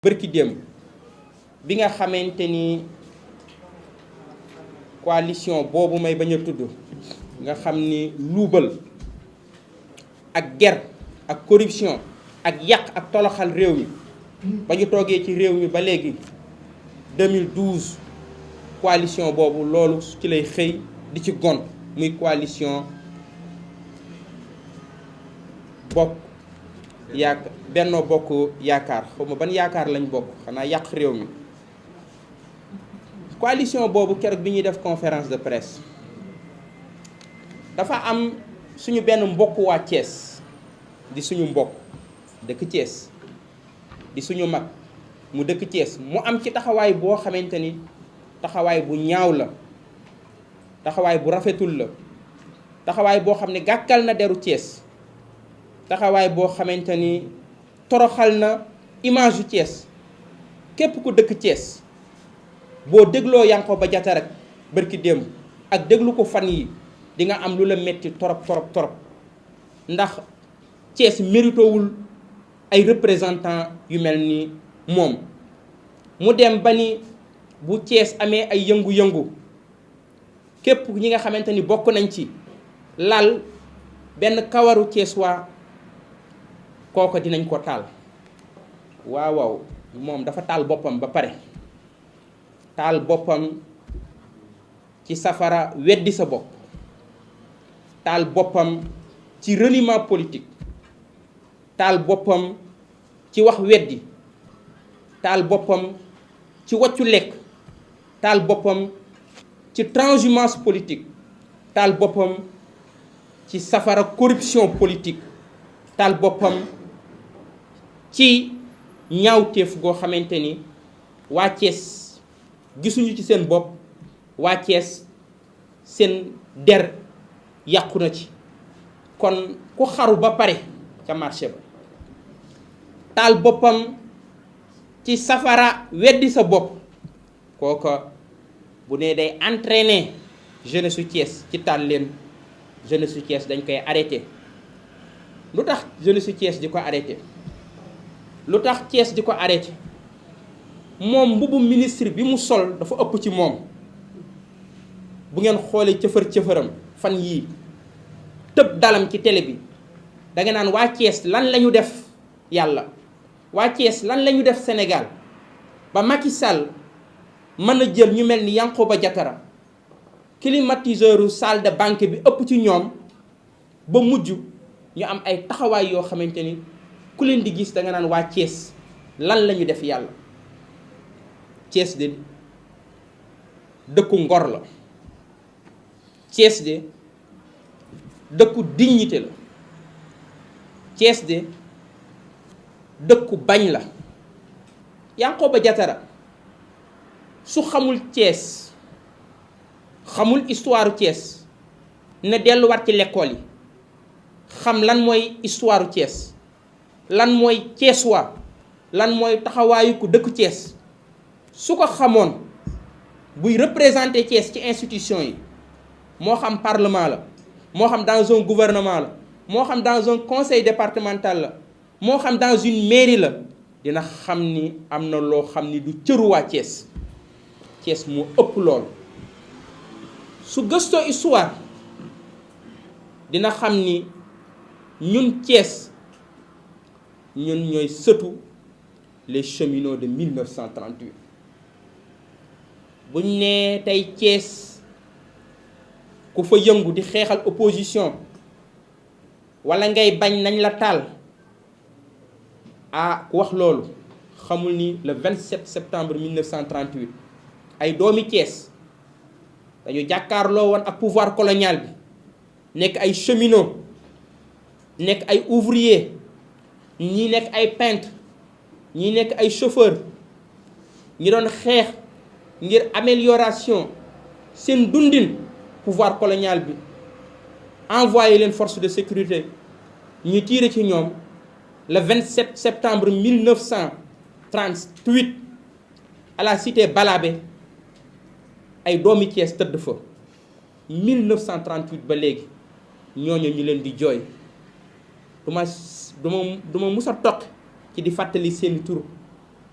bërki démb bi nga xamante ni coalition boobu may bañ a tudd nga xam ni luubal ak ger ak corruption ak yàq ak toloxal réew mi ba ñu toogee ci réew mi ba léegi 2012 coalition boobu loolu ci lay xëy di ci gont muy coalition Benno Bokk Yaakaar xaw ma ban yaakaar lañ bokk xanaa yàq réew mi. coalition boobu keroog bi ñuy def conférence de presse dafa am suñu benn mbokk waa Thiès di suñu mbokk dëkk Thiès di suñu mag mu dëkk Thiès mu am ci taxawaay boo xamante ni taxawaay bu ñaaw la, taxawaay bu rafetul la, taxawaay boo xam ne gàkkal na deru Thiès, taxawaay boo xamante ni toroxal na image yu Thiès. képp ku dëkk Thiès boo dégloo Yankhoba Diattara rek bërki démb ak déglu ko fan yi di nga am lu la metti torop ndax Thiès méritowul ay représentant yu mel ni moom. mu dem ba ni bu Thiès amee ay yëngu-yëngu képp ñi nga xamante ni bokk nañ ci lal benn kawaru Thiès waa kooko dinañ ko taal. waaw moom dafa taal boppam ba pare taal boppam ci safara weddi sa bopp, taal boppam ci reniement politique, taal boppam ci wax weddi, taal boppam ci wàccu lekk, taal boppam ci transhumance politique, taal boppam ci safara corruption politique, taal boppam ci ñaawteef goo xamante ni waa Thiès gisuñu ci seen bopp, waa Thiès seen der yàqu na ci. kon ku xaru ba pare ca marché ba taal boppam ci safara weddi sa bopp kooka bu ne day entraîner jeunesse su Thiès ci taal leen jeunesse su Thiès dañ koy arrêté. lu tax jeunesse su Thiès di ko arrêté? lu tax Thiès di ko arrêté? moom mbubu ministre bi mu sol dafa ëpp ci moom. bu ngeen xoolee cëfër-cëfëram fan yii tëb dalam ci télé bi da nga naan waa Thiès lan la ñu def yàlla, waa Thiès lan la ñu def Sénégal ba Macky Sall mën a jël ñu mel ni Yankhoba Diattara climatiseur salle de banque bi ëpp ci ñoom ba mujj ñu am ay taxawaay yoo xamante ni ku leen di gis da nga naan waa Thiès lan la ñu def yàlla. Thiès de dëkku ngor la, Thiès de dëkku dignité la, Thiès de dëkku bañ la. Yankhoba Diattara su xamul Thiès, xamul histoire Thiès, ne delluwaat ci l'école yi xam lan mooy histoire Thiès, lan mooy Thiès waa, lan mooy taxawaayu ku dëkk Thiès. su ko xamoon buy représenter Thiès ci institution yi, moo xam parlement la, moo xam dans un gouvernement la, moo xam dans un conseil départemental la, moo xam dans une mairie la, dina xam ni am na loo xam ni du cëru waa Thiès. Thiès moo ëpp lool. su gëstoo histoire dina xam ni ñun Thiès ñun ñooy sëtu les cheminots de 1938. buñ nee tey Thiès ku fa yëngu di xeexal opposition walla ngay bañ nañ la taal ku wax loolu xamul ni le 27 septembre 1938 ay doomi Thiès dañu jàkkaarloo woon ak pouvoir colonial bi, nekk ay cheminot, nekk ay ouvrier, ñii nekk ay peintre, ñii nekk ay chauffeur, ñi doon xeex ngir amélioration seen dundin. pouvoir colonial bi envoyé leen force de sécurité ñu tiire ci ñoom le 27 septembre 1938 à la cité Balabé ay doomi Thiès tëdd fa. 1938 ba léegi ñooñu ñu leen di jooy. du ma mus a toq ci di fàttali seeni tur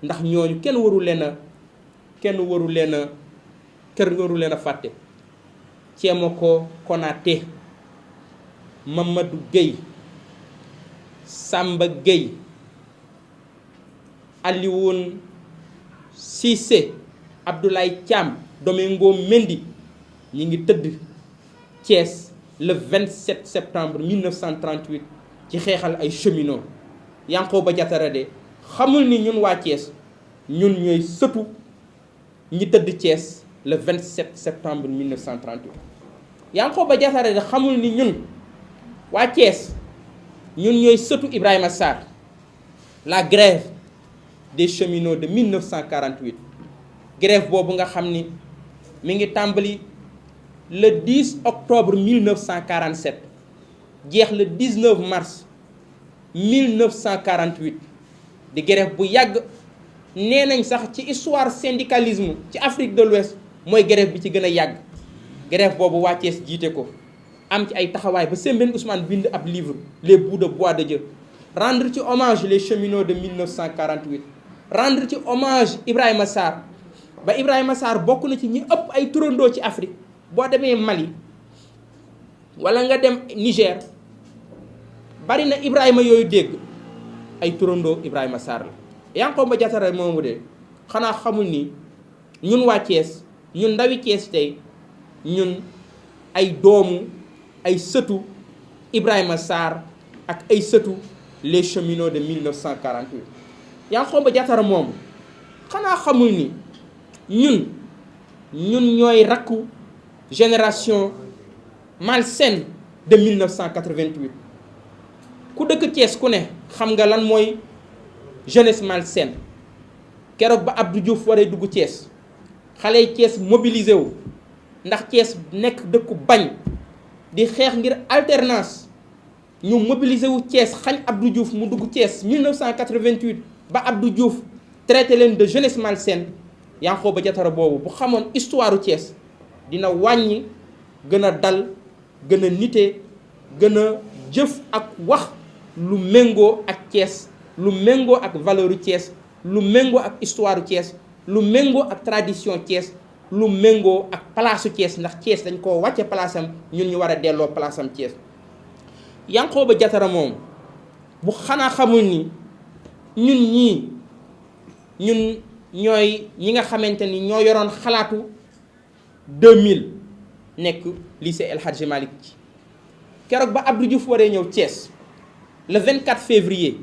ndax ñooñu kenn waru leen a fàtte. Thiemoko Konaté, Mamadou Gueye, Samba Gueye, Alioune Cissé, Abdoulaye Thiam, Domingo Mendy ñi ngi tëdd Thiès le 27 septembre 1938 ci xeexal ay cheminots. Yankhoba Diattara de xamul ni ñun waa Thiès ñun ñooy sëtu ñi tëdd Thiès le 27 septembre 1938. Yankhoba Diattara de xamul ni ñun waa Thiès ñun ñooy sëtu Ibrahima Sarr. La grève des cheminots de 1948 grève boobu nga xam ni mi ngi tàmbali le 10 octobre 1947 jeex le 19 mars 1948 di grève bu yàgg. nee nañ sax ci histoire syndicalisme ci Afrique de l'Ouest mooy grève bi ci gën a yàgg. grève boobu waa Thiès jiite ko am ci ay taxawaay ba Sembène Ousmane bind ab livre les bouts de bois de Dieu, rendre ci hommage les cheminots de 1948, rendre ci hommage Ibrahima Sarr ba Ibrahima Sarr bokk na ci ñi ëpp ay turandoo ci Afrique. boo demee Mali wala nga dem Niger bari na Ibrahima yooyu dégg ay turandoo Ibrahima Sarr la. Yankhoba Diattara moomu de xanaa xamul ni ñun waa Thiès ñun ndawi Thiès tey ñun ay doomu ay sëtu Ibrahima Sarr ak ay sëtu les cheminots de 1948. Yankhoba Diattara moomu xanaa xamul ni ñun ñooy rakku génération malsaine de 1988. ku dëkk Thiès ku ne xam nga lan mooy jeunesse malsaine. keroog ba Abdou Diouf waree dugg Thiès xale yi Thiès mobilisé wu ndax Thiès nekk dëkku bañ di xeex ngir alternance ñu mobilisé wu Thiès xañ Abdou Diouf mu dugg Thiès 1988 ba Abdou Diouf traité leen de jeunesse malsaine. Yankhoba Diattara boobu bu xamoon histoire u Thiès dina wàññi gën a dal gën a nite gën a jëf ak wax lu méngoo ak Thiès lu méngoo ak valeur u Thiès lu méngoo ak histoire u Thiès lu méngoo ak tradition Thiès lu méngoo ak palaasu Thiès ndax Thiès dañ koo wàcce palaasam ñun ñu war a delloo palaasam Thiès. Yankhoba Diattara moom bu xanaa xamul ni ñun ñooy ñi nga xamante ni ñoo yoroon xalaatu 2000 nekk lycée El Hadji Malick ci keroog ba Abdou Diouf waree ñëw Thiès le 24 février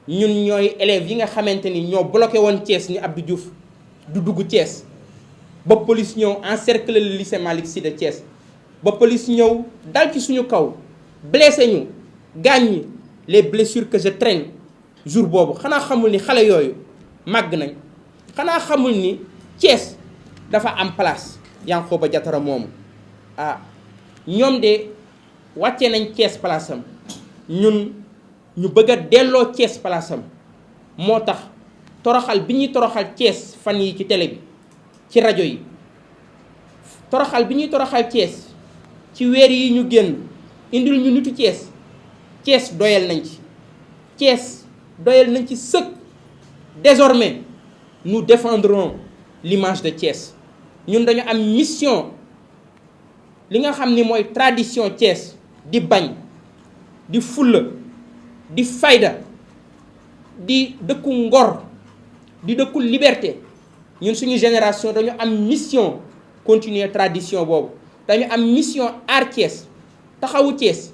ñun ñooy élèves yi nga xamante ni ñoo bloqué woon Thiès ni Abdou Diouf du dugg Thiès ba police ñëw encercler le lycée Malick Sy de Thiès ba police ñëw dal ci suñu kaw blessé ñu gaañ ñi les blessures que je traîne jour boobu xanaa xamul ni xale yooyu màgg nañ. xanaa xamul ni Thiès dafa am place. Yankhoba Diattara moomu ñoom de wàcce nañ Thiès place am ñun ñu bëgg a delloo Thiès place am moo tax toroxal bi ñuy toroxal Thiès fan yi ci télé bi ci rajo yi toroxal bi ñuy toroxal Thiès ci weer yi ñu génn indil ñu nitu Thiès doyal nañ ci Thiès doyal nañ ci sëkk. Désormais nous défendrons l'image de Thiès ñun dañu am mission li nga xam ni mooy tradition Thiès di bañ di fulla di fayda di dëkku ngor di dëkku liberté ñun suñu génération dañu am mission continuer tradition boobu dañu am mission aar Thiès taxawu Thiès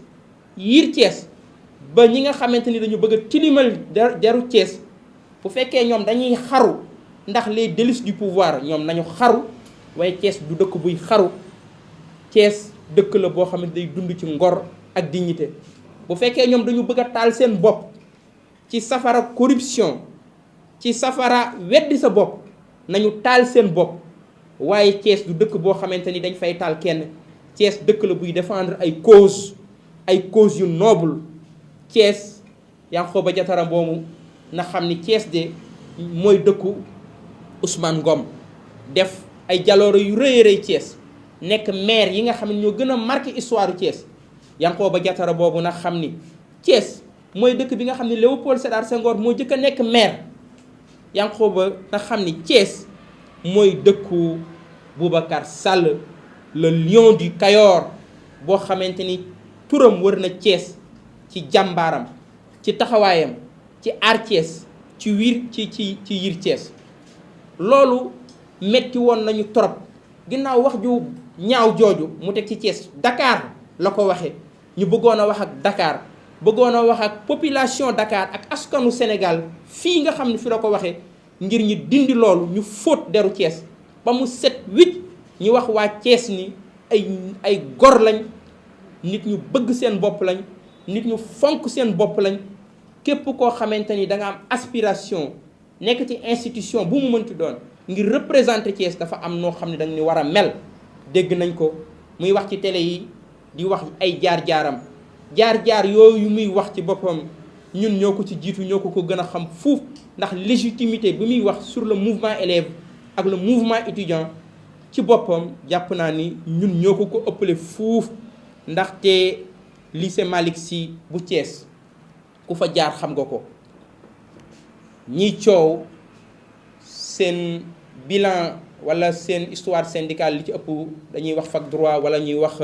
yiir Thiès ba ñi nga xamante ni dañu bëgg a tilimal deru Thiès bu fekkee ñoom dañuy xaru ndax les délices du pouvoir ñoom nañu xaru waaye Thiès du dëkk buy xaru Thiès dëkk la boo xamante day dund ci ngor ak dignité bu fekkee ñoom dañu bëgg a taal seen bopp ci safara corruption ci safara weddi sa bopp nañu taal seen bopp waaye Thiès du dëkk boo xamante ni dañ fay taal kenn Thiès dëkk la buy défendre ay cause yu noble Thiès Yankhoba Diattara boobu na xam ni Thiès de mooy dëkku Ousmane Ngom def ay jaloore yu rëy rëy Thiès nekk maire yi nga xam ne ñoo gën a marqué histoire Thiès Yankhoba Diattara boobu nag xam ni Thiès mooy dëkk bi nga xam ne Léopold Sédar Senghor moo jëkk a nekk maire Yankhoba na xam ni Thiès mooy dëkku Boubacar Sall le lion du Kayor boo xamante ni turam wër na Thiès ci jàmbaaram ci taxawaayam ci aar Thiès ci yiir Thiès loolu metti woon nañu trop ginnaaw wax ju ñaaw jooju mu teg ci Thiès Dakar la ko waxee ñu bëggoon a wax ak Dakar bëggoon a wax ak population Dakar ak askanu Sénégal fii nga xam ne fi la ko waxee ngir ñu dindi loolu ñu fóot deru Thiès ba mu set wicc ñu wax waa Thiès ni ay gor lañ nit ñu bëgg seen bopp lañ nit ñu fonk seen bopp lañ képp koo xamante ni da nga am aspiration nekk ci institution bu mu mënti doon ngir représenter Thiès dafa am noo xam ne da nga ni war a mel dégg nañ ko muy wax ci télé yi di wax ay jaar-jaaram jaar-jaar yooyu muy wax ci boppam ñun ñoo ko ci jiitu ñoo ko gën a xam fuuf ndax légitimité bi muy wax sur le mouvement élève ak le mouvement étudiant ci boppam jàpp naa ni ñun ñoo ko ëppale fuuf ndaxte lycée Malick Sy bu Thiès ku fa jaar xam nga ko ñiy coow seen bilan wala seen histoire syndicale li ci ëpp dañuy wax fac droit wala ñuy wax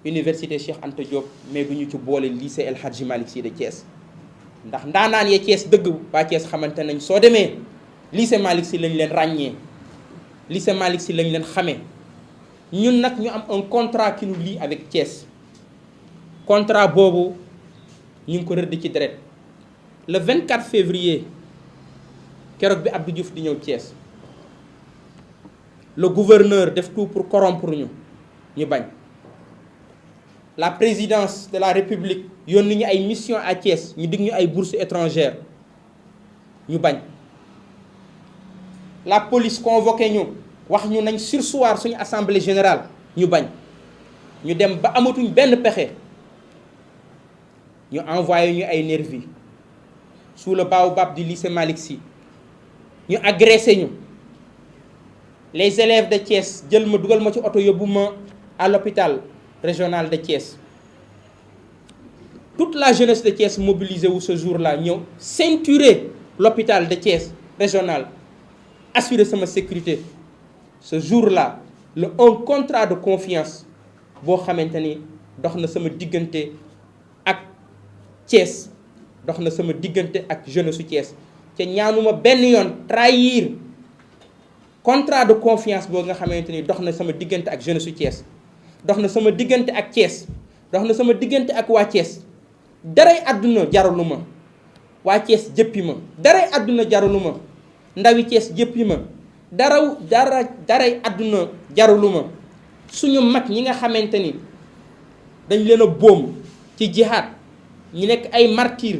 université Cheikh Anta Diop mais duñu ci boole lycée El Hadji Malick Sy de Thiès ndax ndaanaan ya Thiès dëgg waa Thiès xamante nañ soo demee lycée Malick Sy lañ leen ràññee lycée Malick Sy lañ leen xamee ñun nag ñu am un contrat qui nous lie avec Thiès contrat boobu ñu ngi ko rëdd ci deret le 24 février keroog bi Abdou Diouf di ñëw Thiès le gouverneur def tout pour corrompre ñu bañ la présidence de la République yónni ñu ay mission à Thiès ñu dig ñu ay bourses étrangères ñu bañ la police convoqué ñu wax ñu nañ surseoir suñu assemblée générale ñu bañ ñu dem ba amatuñ benn pexe ñu envoyé ñu ay nervis sous le baobab du lycée Malick Sy ñu agressé ñu les élèves de Thiès jël ma dugal ma ci oto yóbbu ma à l'hôpital régional de Thiès toute la jeunesse de Thiès mobilisée wu ce jour-là ñëw ceinturer l'hôpital de Thiès régional assurer sama sécurité ce jour-là un contrat de confiance boo xamante ni dox na sama diggante ak Thiès dox na sama diggante ak jeunesse su Thiès ca ñaanuma benn yoon trahir contrat de confiance boo nga xamante ni dox na sama diggante ak jeunesse su Thiès dox na sama diggante ak Thiès dox na sama diggante ak waa Thiès daray àdduna jaralu ma waa Thiès jëppi ma daray àdduna jaralu ma ndawi Thiès jëppi ma daray àdduna jaralu ma suñu mag ñi nga xamante ni dañ leen a boom ci jihaad ñi nekk ay martyr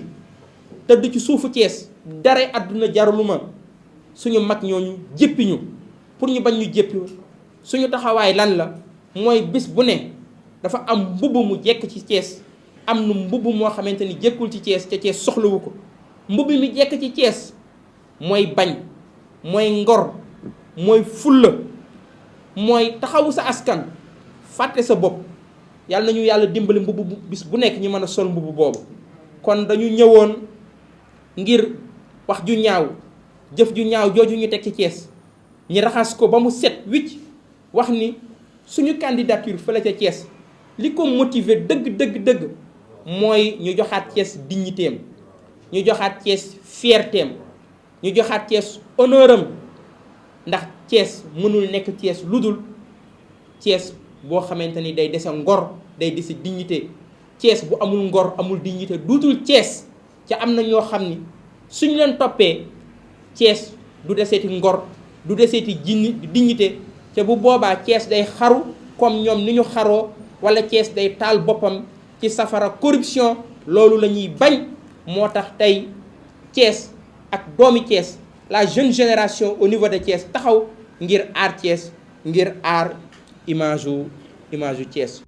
tëdd ci suufu Thiès daray àdduna jaralu ma suñu mag ñooñu jëppi ñu pour ñu bañ ñu jëppi suñu taxawaay lan la mooy bis bu ne dafa am mbubb mu jekk ci Thiès am na mbubb moo xamante ni jekkul ci Thiès ca Thiès soxlawu ko mbubb mi jekk ci Thiès mooy bañ mooy ngor mooy fulla mooy taxawu sa askan fàtte sa bopp yàlla nañu yàlla dimbali mbubb bis bu nekk ñi mën a sol mbubb boobu kon dañu ñëwoon ngir wax ju ñaaw jëf ju ñaaw jooju ñu teg ci Thiès ñi raxas ko ba mu set wicc wax ni suñu candidature fële ca Thiès li ko motiver dëgg mooy ñu joxaat Thiès dignitéem ñu joxaat Thiès fiertéem ñu joxaat Thiès honneuram ndax Thiès mënul nekk Thiès lu dul Thiès boo xamante ni day dese ngor day dese dignité Thiès bu amul ngor amul dignité duutul Thiès ca am na ñoo xam ni suñu leen toppee Thiès du deseeti ngor du deseeti dignité te bu boobaa Thiès day xaru comme ñoom ni ñu xaroo wala Thiès day taal boppam ci safara corruption loolu la ñuy bañ moo tax tey Thiès ak doomi Thiès la jeune génération au niveau de Thiès taxaw ngir aar Thiès ngir aar image u Thiès